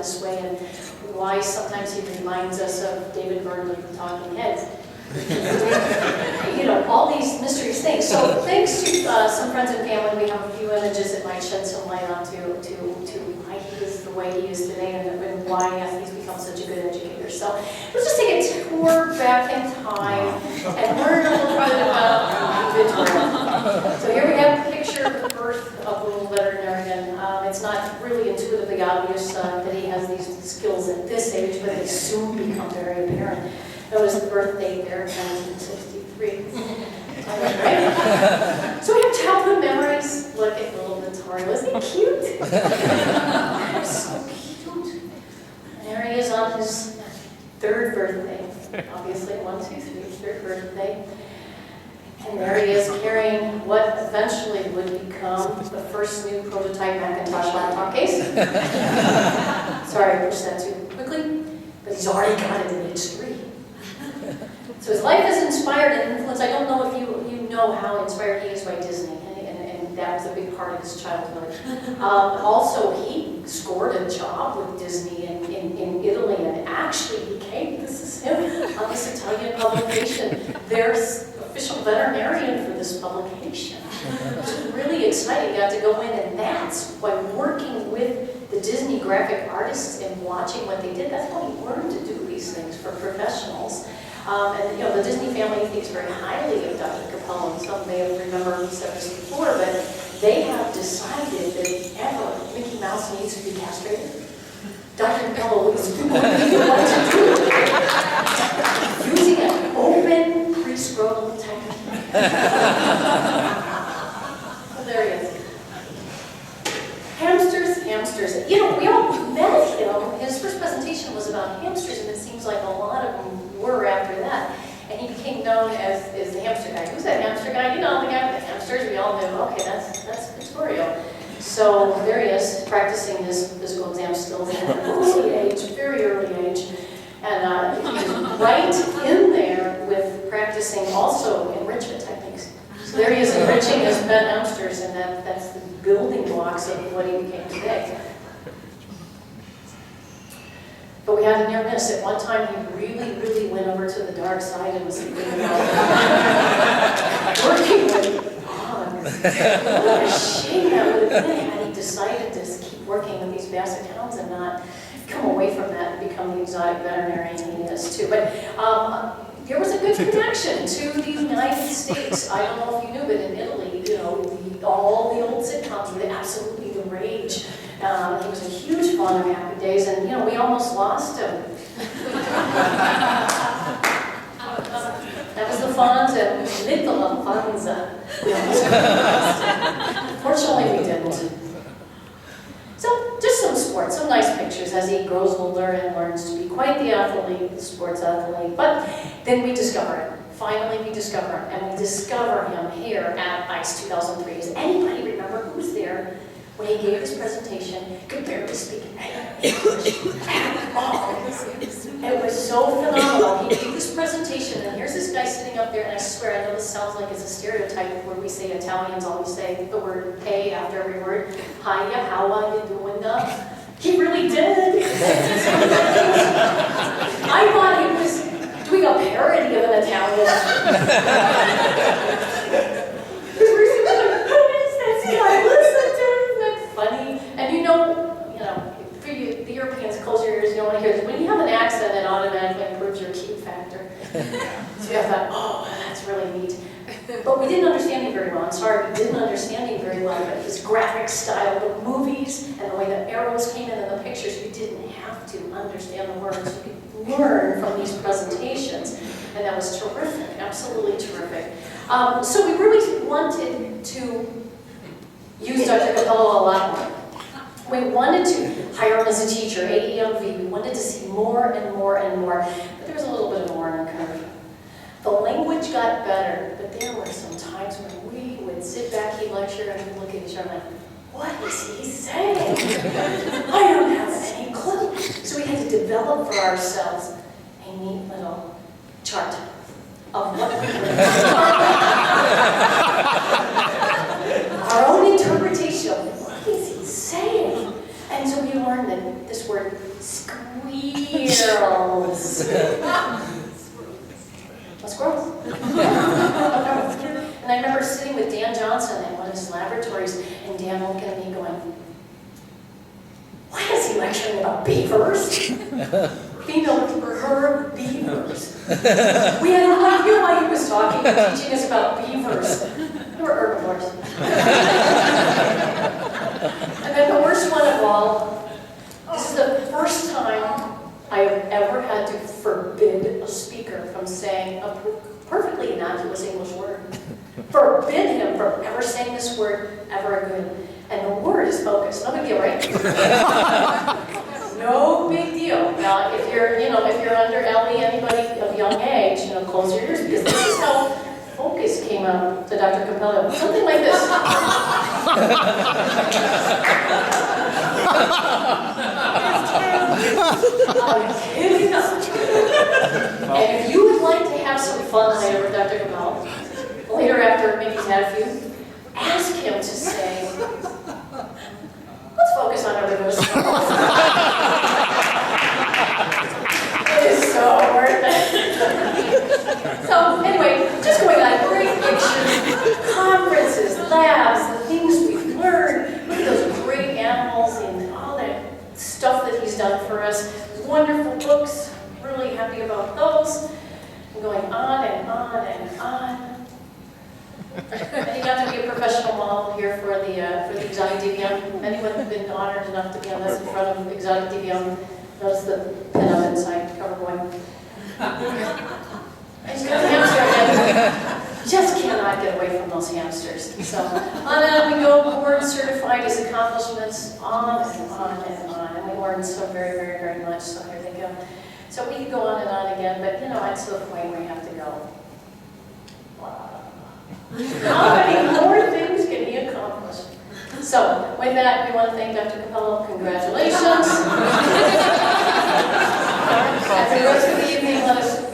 this way, and why sometimes he reminds us of David Byrne from Talking Heads. You know, all these mysterious things. So thanks to some friends and family, we have a few images that might shed some light onto why he is the way he is today, and why he's become such a good educator. So let's just take a tour back in time and learn a little bit about Victoria. So here we have a picture of the birth of the little veterinarian. It's not really intuitively obvious that he has these skills at this age, but they soon become very apparent. Notice the birth date there, 1963. Right? So we have childhood memories. Look at little Vittoria. Wasn't he cute? So cute. And there he is on his third birthday. Obviously, 1, 2, 3, third birthday. And there he is carrying what eventually would become the first new prototype Macintosh laptop case. Sorry, I pushed that too quickly, but he's already got it at age 3. So his life is inspired and influenced. I don't know if you know how inspired he is by Disney, and that was a big part of his childhood. Also, he scored a job with Disney in Italy and actually became, this is him, on this Italian publication, their official veterinarian for this publication. It was really exciting. Got to go in, and that's by working with the Disney graphic artists and watching what they did. That's how he learned to do these things for professionals. And you know, the Disney family thinks very highly of Dr. Capello, and some may have remembered we said this before, but they have decided that if ever Mickey Mouse needs to be castrated, Dr. Capello is going to be the one to do it. Using an open pre-scrotal technique. Well, there he is. Hamsters. You know, we all met him. His first presentation was about hamsters, and it seems like a lot of them were after that. And he became known as the hamster guy. Who's that hamster guy? You know, the guy with the hamsters. We all knew, okay, that's Vittorio. So there he is, practicing his physical exam skills at an early age, very early age. And he's right in there with practicing also enrichment techniques. So there he is enriching his pet hamsters, and that's the building blocks of what he became today. But we had a near miss. At one time, he really went over to the dark side and was thinking about working with dogs. What a shame that would have been had he decided to just keep working with these basset hounds and not come away from that and become the exotic veterinarian he is too. But there was a good connection to the United States. I don't know if you knew, but in Italy, you know, all the old sitcoms were absolutely the rage. He was a huge fan of Happy Days, and you know, we almost lost him. That was the Fonz and Little Fonza. Fortunately, we didn't. So, just some sports, some nice pictures as he grows older and learns to be quite the athlete, the sports athlete. But then we discover him. Finally, we discover him, and we discover him here at ICE 2003. Does anybody remember who was there when he gave his presentation? Could barely speak English. It was so phenomenal. He gave this presentation, and here's this guy sitting up there, and I swear, I know this sounds like it's a stereotype where we say Italians always say the word "hey" after every word. Hiya, how are you doing? He really did. I thought he was doing a parody of an Italian. Who is this guy? Listen to him. Isn't that funny? And you know, for you, the Europeans, close your ears, you don't want to hear this. When you have an accent, it automatically improves your cute factor. So I thought, oh, that's really neat. But we didn't understand him very well. I'm sorry, we didn't understand him very well. But his graphic style, the movies, and the way the arrows came in and the pictures, you didn't have to understand the words. You could learn from these presentations. And that was terrific, absolutely terrific. So we really wanted to use Dr. Capello a lot more. We wanted to hire him as a teacher, AEMV. We wanted to see more and more and more. But there was a little bit of a learning curve. The language got better, but there were some times when we would sit back, he'd lecture, and we'd look at each other like, what is he saying? I don't have any clue. So we had to develop for ourselves a neat little chart of what we were our own interpretation of what is he saying. And so we learned that this word, squeals. Squirrels. And I remember sitting with Dan Johnson in one of his laboratories, and Dan looking at me going, why is he lecturing about beavers? Female herbivores. We had no idea why he was talking and teaching us about beavers. They were herbivores. And then the worst one of all, this is the first time I have ever had to forbid a speaker from saying a perfectly innocuous English word. Forbid him from ever saying this word ever again. And the word is focus. No big deal, right? No big deal. Now, if you're under Ellie, anybody of young age, close your ears, because this is how focus came out to Dr. Capello. Something like this. I'm kidding. And if you would like to have some fun later with Dr. Capello, later after maybe he's had a few, ask him to say, let's focus on other news. It is so worth it. So anyway, just going on, great pictures, conferences, labs, the things we've learned, look at those great animals and all that stuff that he's done for us. Wonderful books, really happy about those. I'm going on and on and on. And he got to be a professional model here for the exotic DVM. Anyone who's been honored enough to be on this in front of exotic DVM knows the pin up inside cover going. He's got a hamster again. Just cannot get away from those hamsters. So on and on we go, board certified, his accomplishments, on and on and on. And we learned so very, very, very much. So here they go. So we could go on and on again, but it's to the point where we have to go. Wow. How many more things can he accomplish? So, with that, we want to thank Dr. Capello. Congratulations. And for the rest of the evening, let us